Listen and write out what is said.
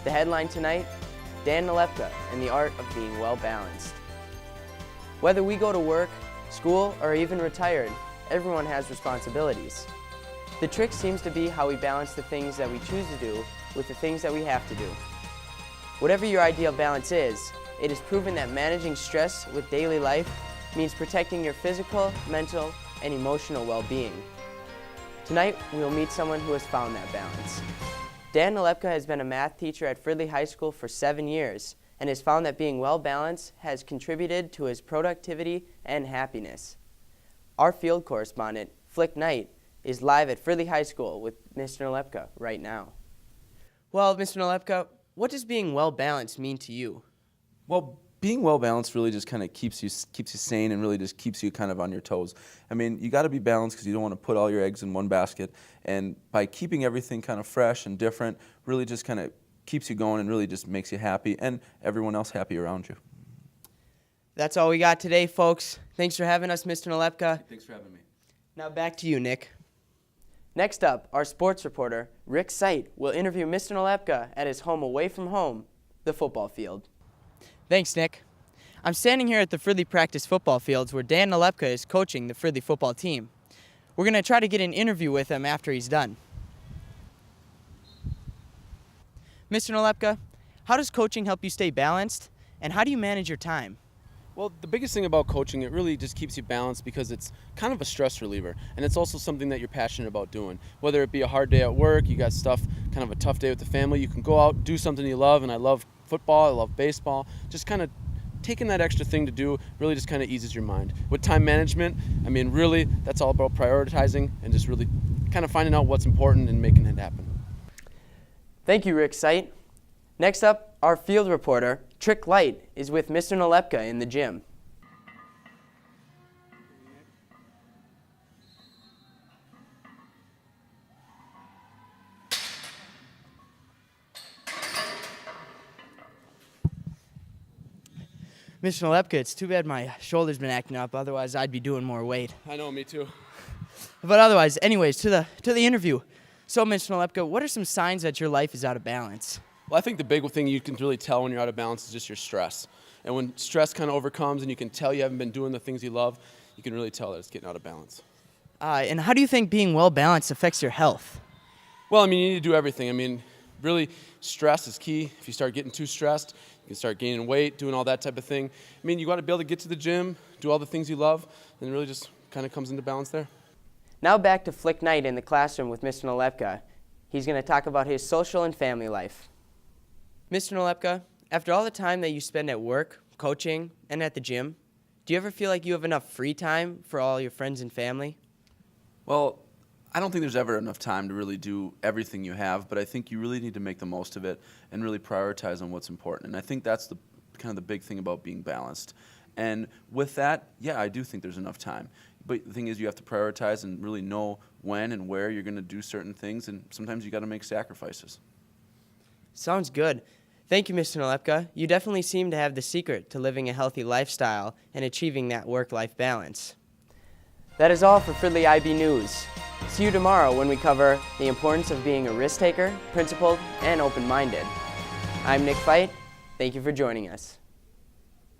The headline tonight, Nalepka and the art of being well balanced. Whether we go to work, school, or even retired, everyone has responsibilities. The trick seems to be how we balance the things that we choose to do with the things that we have to do. Whatever your ideal balance is, it is proven that managing stress with daily life means protecting your physical, mental, and emotional well-being. Tonight, we will meet someone who has found that balance. Nalepka has been a math teacher at Fridley High School for 7 years and has found that being well-balanced has contributed to his productivity and happiness. Our field correspondent, Nite, is live at Fridley High School with Mr. Nalepka right now. Well, Mr. Nalepka, what does being well-balanced mean to you? Well, being well-balanced really just kind of keeps you sane and really just keeps you kind of on your toes. I mean, you got to be balanced because you don't want to put all your eggs in one basket. And by keeping everything kind of fresh and different, really just kind of keeps you going and really just makes you happy and everyone else happy around you. That's all we got today, folks. Thanks for having us, Mr. Nalepka. Thanks for having me. Now back to you, Nick. Next up, our sports reporter, Nic Fite, will interview Mr. Nalepka at his home away from home, the football field. Thanks, Nick. I'm standing here at the Fridley practice football fields where Nalepka is coaching the Fridley football team. We're going to try to get an interview with him after he's done. Mr. Nalepka, how does coaching help you stay balanced, and how do you manage your time? Well, the biggest thing about coaching, it really just keeps you balanced because it's kind of a stress reliever, and it's also something that you're passionate about doing. Whether it be a hard day at work, you got stuff, kind of a tough day with the family, you can go out, do something you love, and I love football, I love baseball. Just kind of taking that extra thing to do really just kind of eases your mind. With time management, I mean, really, that's all about prioritizing and just really kind of finding out what's important and making it happen. Thank you, Nic Fite. Next up, our field reporter, Lite, is with Mr. Nalepka in the gym. Mr. Nalepka, it's too bad my shoulder's been acting up, otherwise I'd be doing more weight. I know, me too. But otherwise, anyways, to the interview. So, Mr. Nalepka, what are some signs that your life is out of balance? Well, I think the big thing you can really tell when you're out of balance is just your stress. And when stress kind of overcomes and you can tell you haven't been doing the things you love, you can really tell that it's getting out of balance. And how do you think being well-balanced affects your health? Well, I mean, you need to do everything. I mean, really, stress is key. If you start getting too stressed, you can start gaining weight, doing all that type of thing. I mean, you got to be able to get to the gym, do all the things you love, and it really just kind of comes into balance there. Now back to Nite in the classroom with Mr. Nalepka. He's going to talk about his social and family life. Mr. Nalepka, after all the time that you spend at work, coaching, and at the gym, do you ever feel like you have enough free time for all your friends and family? Well, I don't think there's ever enough time to really do everything you have, but I think you really need to make the most of it and really prioritize on what's important. And I think that's the kind of the big thing about being balanced. And with that, yeah, I do think there's enough time. But the thing is, you have to prioritize and really know when and where you're going to do certain things, and sometimes you got to make sacrifices. Sounds good. Thank you, Mr. Nalepka. You definitely seem to have the secret to living a healthy lifestyle and achieving that work-life balance. That is all for Fridley IB News. See you tomorrow when we cover the importance of being a risk-taker, principled, and open-minded. I'm Nic Fite. Thank you for joining us.